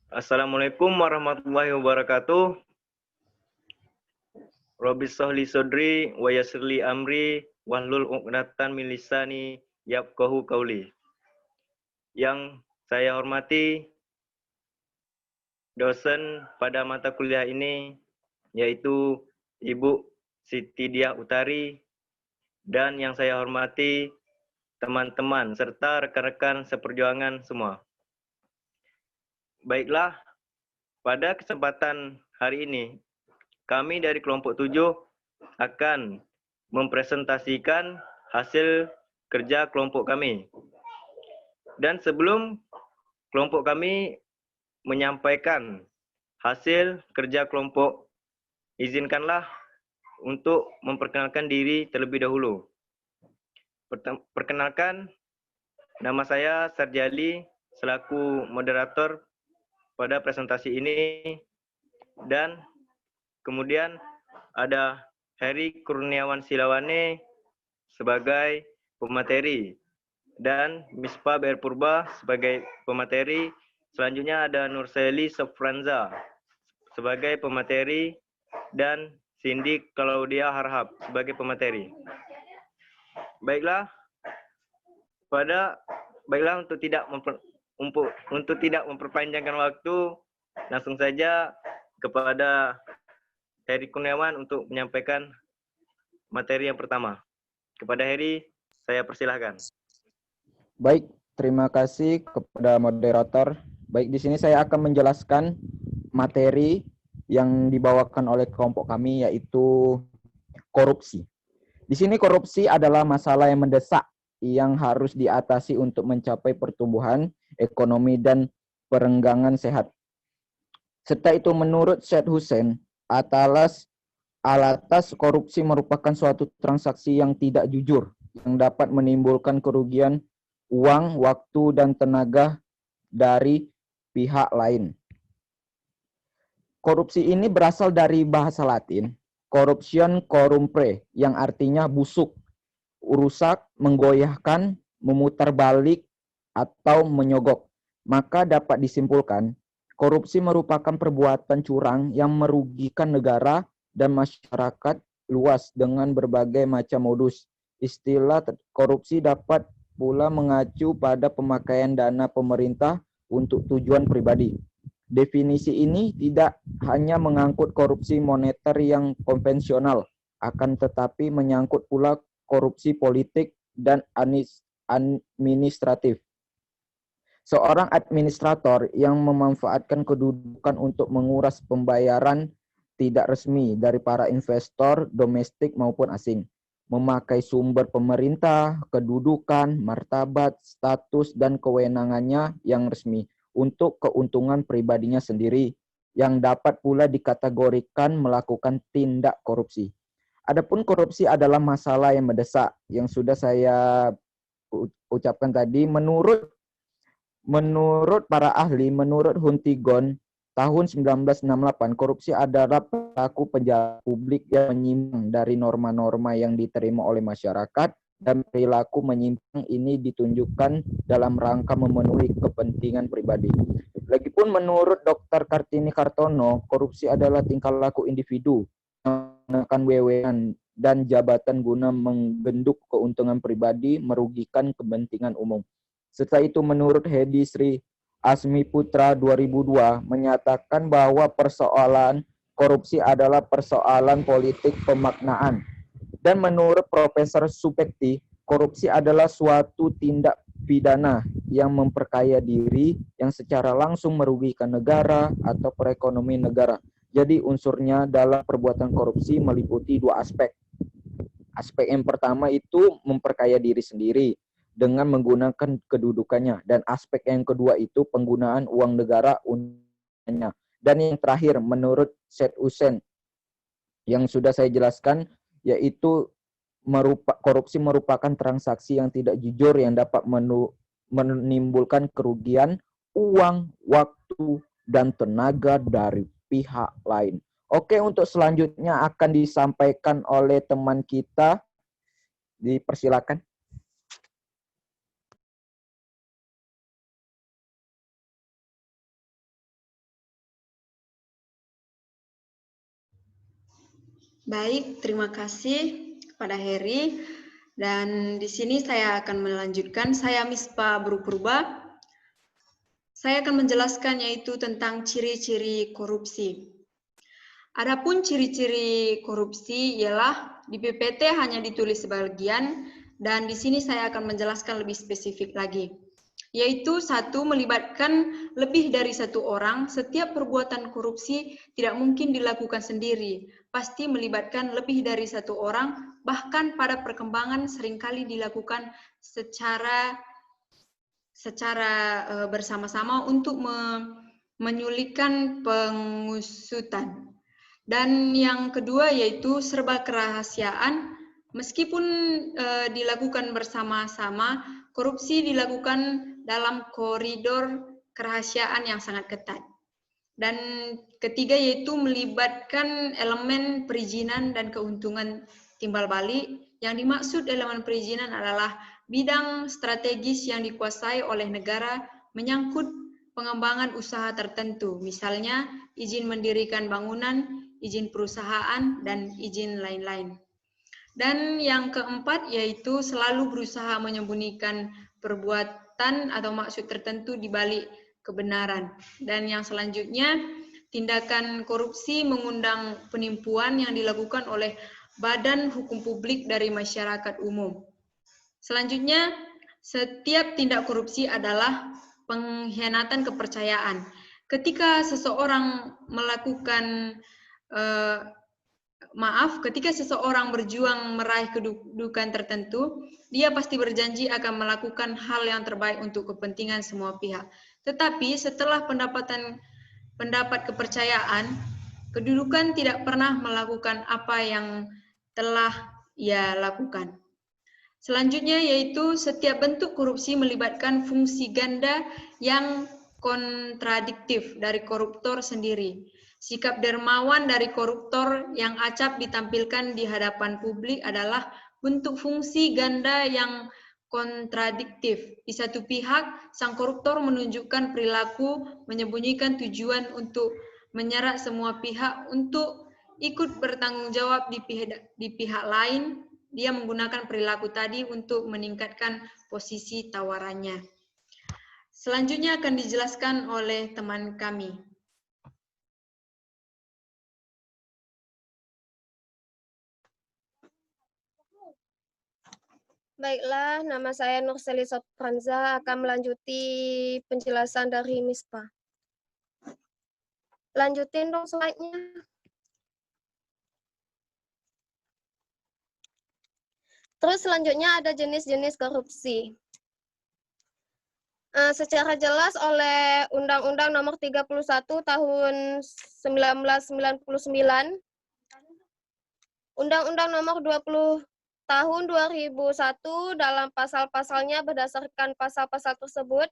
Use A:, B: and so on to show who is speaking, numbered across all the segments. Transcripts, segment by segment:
A: Assalamualaikum warahmatullahi wabarakatuh. Rabbi sholli sodri wa yassirli amri wahlul 'uqdatam min lisani yafqahu qauli. Yang saya hormati dosen pada mata kuliah ini yaitu Ibu Siti Diah Utari, dan yang saya hormati teman-teman serta rekan-rekan seperjuangan semua. Baiklah, pada kesempatan hari ini kami dari kelompok 7 akan mempresentasikan hasil kerja kelompok kami. Dan sebelum kelompok kami menyampaikan hasil kerja kelompok, izinkanlah untuk memperkenalkan diri terlebih dahulu. Perkenalkan, nama saya Sarjali selaku moderator pada presentasi ini, dan kemudian ada Heri Kurniawan Silawane sebagai pemateri dan Mispa BR Purba sebagai pemateri. Selanjutnya ada Nursaili Sofranza sebagai pemateri dan Cindy Claudia Harhab sebagai pemateri. Baiklah, untuk tidak memperpanjangkan waktu, langsung saja kepada Heri Kurniawan untuk menyampaikan materi yang pertama. Kepada Heri, saya persilahkan.
B: Baik, terima kasih kepada moderator. Baik, di sini saya akan menjelaskan materi yang dibawakan oleh kelompok kami, yaitu korupsi. Di sini korupsi adalah masalah yang mendesak yang harus diatasi untuk mencapai pertumbuhan ekonomi dan perenggangan sehat. Serta itu menurut Syed Hussein, alatas korupsi merupakan suatu transaksi yang tidak jujur, yang dapat menimbulkan kerugian uang, waktu, dan tenaga dari pihak lain. Korupsi ini berasal dari bahasa Latin, corruption corrumpere, yang artinya busuk, rusak, menggoyahkan, memutarbalik, atau menyogok. Maka dapat disimpulkan, korupsi merupakan perbuatan curang yang merugikan negara dan masyarakat luas dengan berbagai macam modus. Istilah korupsi dapat pula mengacu pada pemakaian dana pemerintah untuk tujuan pribadi. Definisi ini tidak hanya mengangkut korupsi moneter yang konvensional, akan tetapi menyangkut pula korupsi politik dan administratif. Seorang administrator yang memanfaatkan kedudukan untuk menguras pembayaran tidak resmi dari para investor domestik maupun asing, memakai sumber pemerintah, kedudukan, martabat, status, dan kewenangannya yang resmi untuk keuntungan pribadinya sendiri, yang dapat pula dikategorikan melakukan tindak korupsi. Adapun korupsi adalah masalah yang mendesak, yang sudah saya ucapkan tadi. Menurut para ahli, menurut Huntington, tahun 1968, korupsi adalah perilaku pejabat publik yang menyimpang dari norma-norma yang diterima oleh masyarakat, dan perilaku menyimpang ini ditunjukkan dalam rangka memenuhi kepentingan pribadi. Lagipun menurut Dr. Kartini Kartono, korupsi adalah tingkah laku individu yang menggunakan wewenang dan jabatan guna menggenduk keuntungan pribadi merugikan kepentingan umum. Setelah itu menurut Hedi Sri Asmi Putra 2002 menyatakan bahwa persoalan korupsi adalah persoalan politik pemaknaan. Dan menurut Profesor Supekti, korupsi adalah suatu tindak pidana yang memperkaya diri yang secara langsung merugikan negara atau perekonomian negara. Jadi unsurnya dalam perbuatan korupsi meliputi dua aspek. Aspek yang pertama itu memperkaya diri sendiri dengan menggunakan kedudukannya, dan aspek yang kedua itu penggunaan uang negara untuknya. Dan yang terakhir menurut Syed Hussein yang sudah saya jelaskan, yaitu korupsi merupakan transaksi yang tidak jujur yang dapat menimbulkan kerugian uang, waktu, dan tenaga dari pihak lain. Oke, untuk selanjutnya akan disampaikan oleh teman kita. Dipersilakan.
C: Baik, terima kasih kepada Heri. Dan di sini saya akan melanjutkan. Saya Mispa Purba. Saya akan menjelaskan yaitu tentang ciri-ciri korupsi. Adapun ciri-ciri korupsi ialah di PPT hanya ditulis sebagian dan di sini saya akan menjelaskan lebih spesifik lagi. Yaitu satu, melibatkan lebih dari satu orang. Setiap perbuatan korupsi tidak mungkin dilakukan sendiri. Pasti melibatkan lebih dari satu orang, bahkan pada perkembangan seringkali dilakukan secara bersama-sama untuk menyulitkan pengusutan. Dan yang kedua yaitu serba kerahasiaan. Meskipun dilakukan bersama-sama, korupsi dilakukan dalam koridor kerahasiaan yang sangat ketat. Dan ketiga yaitu melibatkan elemen perizinan dan keuntungan timbal balik. Yang dimaksud elemen perizinan adalah bidang strategis yang dikuasai oleh negara menyangkut pengembangan usaha tertentu, misalnya izin mendirikan bangunan, izin perusahaan, dan izin lain-lain. Dan yang keempat yaitu selalu berusaha menyembunyikan perbuatan atau maksud tertentu di balik kebenaran. Dan yang selanjutnya, tindakan korupsi mengundang penipuan yang dilakukan oleh badan hukum publik dari masyarakat umum. Selanjutnya, setiap tindak korupsi adalah pengkhianatan kepercayaan. Ketika seseorang melakukan ketika seseorang berjuang meraih kedudukan tertentu, dia pasti berjanji akan melakukan hal yang terbaik untuk kepentingan semua pihak. Tetapi setelah pendapat kepercayaan, kedudukan tidak pernah melakukan apa yang telah ia lakukan. Selanjutnya yaitu setiap bentuk korupsi melibatkan fungsi ganda yang kontradiktif dari koruptor sendiri. Sikap dermawan dari koruptor yang acap ditampilkan di hadapan publik adalah bentuk fungsi ganda yang kontradiktif. Di satu pihak, sang koruptor menunjukkan perilaku menyembunyikan tujuan untuk menyerat semua pihak untuk ikut bertanggung jawab di pihak lain. Dia menggunakan perilaku tadi untuk meningkatkan posisi tawarannya. Selanjutnya akan dijelaskan oleh teman kami.
D: Baiklah, nama saya Nurseli Sopranza akan melanjuti penjelasan dari Mispa. Lanjutin dong slide-nya. Terus selanjutnya ada jenis-jenis korupsi. Secara jelas oleh Undang-Undang Nomor 31 Tahun 1999, Undang-Undang Nomor 20 Tahun 2001 dalam pasal-pasalnya berdasarkan pasal-pasal tersebut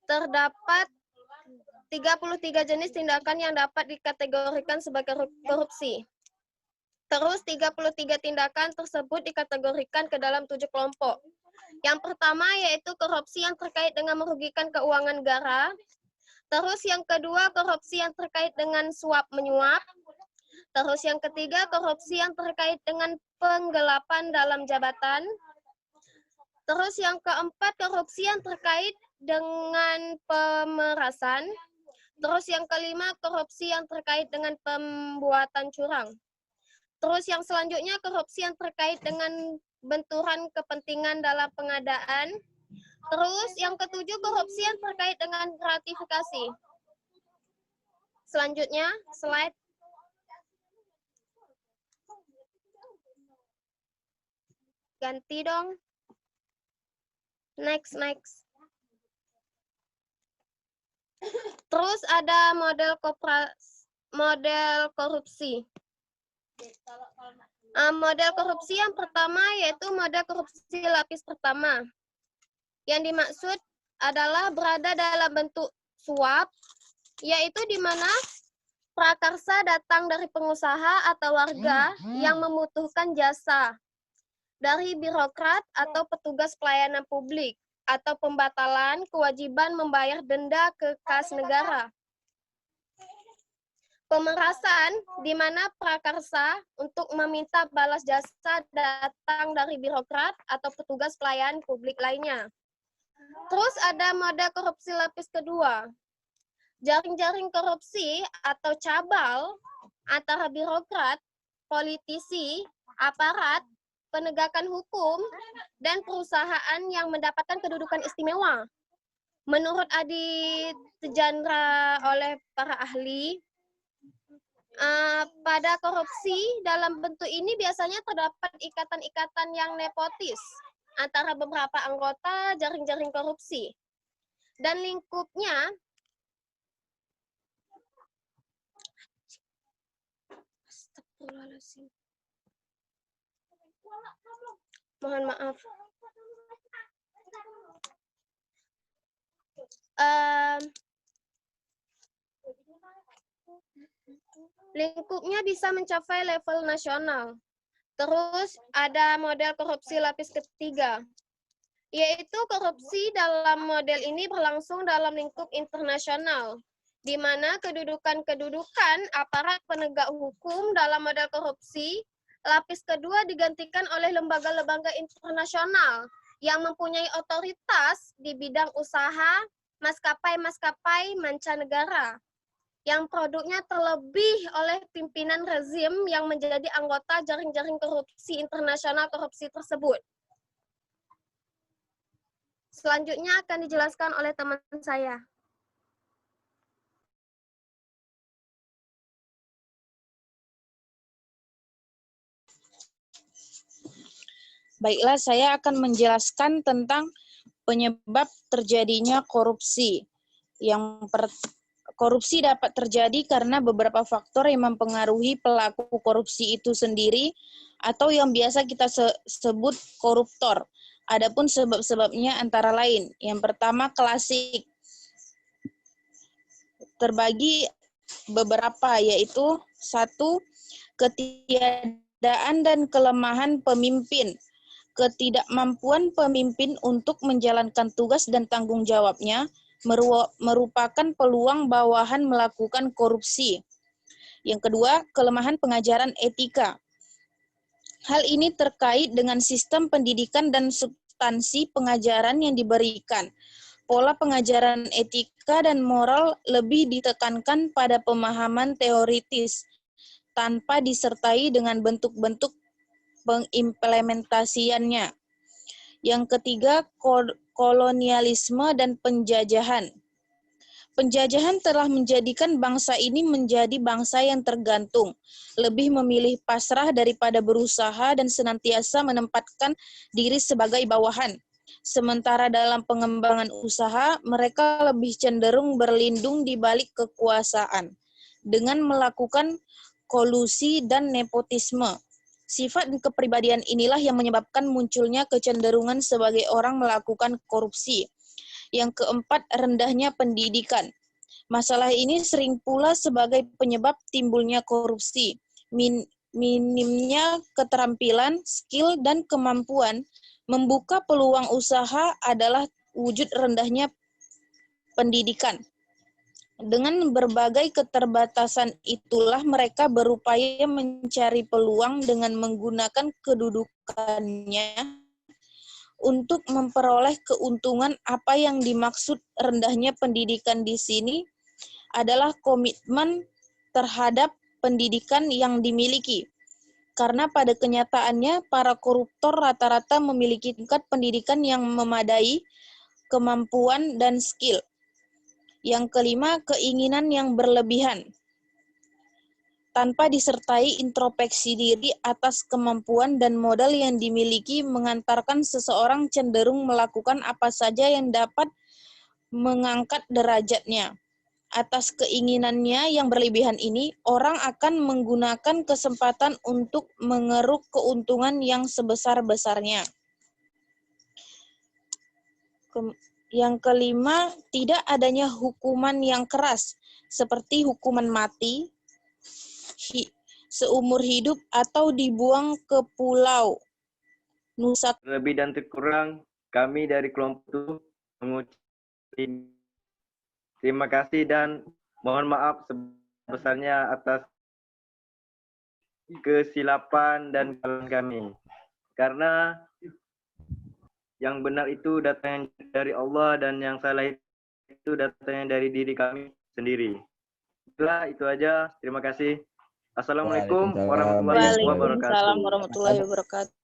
D: terdapat 33 jenis tindakan yang dapat dikategorikan sebagai korupsi. Terus 33 tindakan tersebut dikategorikan ke dalam 7 kelompok. Yang pertama yaitu korupsi yang terkait dengan merugikan keuangan negara. Terus yang kedua korupsi yang terkait dengan suap menyuap. Terus yang ketiga korupsi yang terkait dengan penggelapan dalam jabatan. Terus yang keempat korupsi yang terkait dengan pemerasan. Terus yang kelima korupsi yang terkait dengan pembuatan curang. Terus yang selanjutnya korupsi yang terkait dengan benturan kepentingan dalam pengadaan. Terus yang ketujuh korupsi yang terkait dengan gratifikasi. Selanjutnya, slide. Ganti dong. Next. Terus ada model korupsi. Model korupsi yang pertama yaitu model korupsi lapis pertama. Yang dimaksud adalah berada dalam bentuk suap, yaitu di mana prakarsa datang dari pengusaha atau warga yang membutuhkan jasa dari birokrat atau petugas pelayanan publik atau pembatalan kewajiban membayar denda ke kas negara. Pemerasan di mana prakarsa untuk meminta balas jasa datang dari birokrat atau petugas pelayanan publik lainnya. Terus ada mode korupsi lapis kedua. Jaring-jaring korupsi atau cabal antara birokrat, politisi, aparat, penegakan hukum, dan perusahaan yang mendapatkan kedudukan istimewa. Menurut Adi Tejandra oleh para ahli, pada korupsi dalam bentuk ini biasanya terdapat ikatan-ikatan yang nepotis antara beberapa anggota jaring-jaring korupsi. Dan lingkupnya mohon maaf. Lingkupnya bisa mencapai level nasional. Terus ada model korupsi lapis ketiga, yaitu korupsi dalam model ini berlangsung dalam lingkup internasional, di mana kedudukan aparat penegak hukum dalam model korupsi lapis kedua digantikan oleh lembaga-lembaga internasional yang mempunyai otoritas di bidang usaha maskapai-maskapai mancanegara, yang produknya terlebih oleh pimpinan rezim yang menjadi anggota jaring-jaring korupsi internasional korupsi tersebut. Selanjutnya akan dijelaskan oleh teman saya.
E: Baiklah, saya akan menjelaskan tentang penyebab terjadinya korupsi. Korupsi dapat terjadi karena beberapa faktor yang mempengaruhi pelaku korupsi itu sendiri atau yang biasa kita sebut koruptor. Adapun sebab-sebabnya antara lain. Yang pertama klasik. Terbagi beberapa, yaitu 1. Ketiadaan dan kelemahan pemimpin. Ketidakmampuan pemimpin untuk menjalankan tugas dan tanggung jawabnya merupakan peluang bawahan melakukan korupsi. Yang kedua, kelemahan pengajaran etika. Hal ini terkait dengan sistem pendidikan dan substansi pengajaran yang diberikan. Pola pengajaran etika dan moral lebih ditekankan pada pemahaman teoritis, tanpa disertai dengan bentuk-bentuk pengimplementasiannya. Yang ketiga, kolonialisme dan penjajahan. Penjajahan telah menjadikan bangsa ini menjadi bangsa yang tergantung, lebih memilih pasrah daripada berusaha dan senantiasa menempatkan diri sebagai bawahan. Sementara dalam pengembangan usaha, mereka lebih cenderung berlindung di balik kekuasaan dengan melakukan kolusi dan nepotisme. Sifat dan kepribadian inilah yang menyebabkan munculnya kecenderungan sebagai orang melakukan korupsi. Yang keempat, rendahnya pendidikan. Masalah ini sering pula sebagai penyebab timbulnya korupsi. Minimnya keterampilan, skill, dan kemampuan membuka peluang usaha adalah wujud rendahnya pendidikan. Dengan berbagai keterbatasan itulah mereka berupaya mencari peluang dengan menggunakan kedudukannya untuk memperoleh keuntungan. Apa yang dimaksud rendahnya pendidikan di sini adalah komitmen terhadap pendidikan yang dimiliki. Karena pada kenyataannya para koruptor rata-rata memiliki tingkat pendidikan yang memadai, kemampuan, dan skill. Yang kelima, keinginan yang berlebihan. Tanpa disertai introspeksi diri atas kemampuan dan modal yang dimiliki mengantarkan seseorang cenderung melakukan apa saja yang dapat mengangkat derajatnya. Atas keinginannya yang berlebihan ini, orang akan menggunakan kesempatan untuk mengeruk keuntungan yang sebesar-besarnya. Yang kelima, tidak adanya hukuman yang keras, seperti hukuman mati, seumur hidup, atau dibuang ke pulau Nusa.
A: Lebih dan terkurang, kami dari kelompok mengucapkan terima kasih dan mohon maaf sebelum besarnya atas kesilapan dan kesalahan kami. Karena yang benar itu datangnya dari Allah dan yang salah itu datangnya dari diri kami sendiri. Itulah, itu aja. Terima kasih. Assalamualaikum
B: Waalaikumsalam
A: warahmatullahi
B: warahmatullahi
A: wabarakatuh.
E: Waalaikumsalam warahmatullahi wabarakatuh.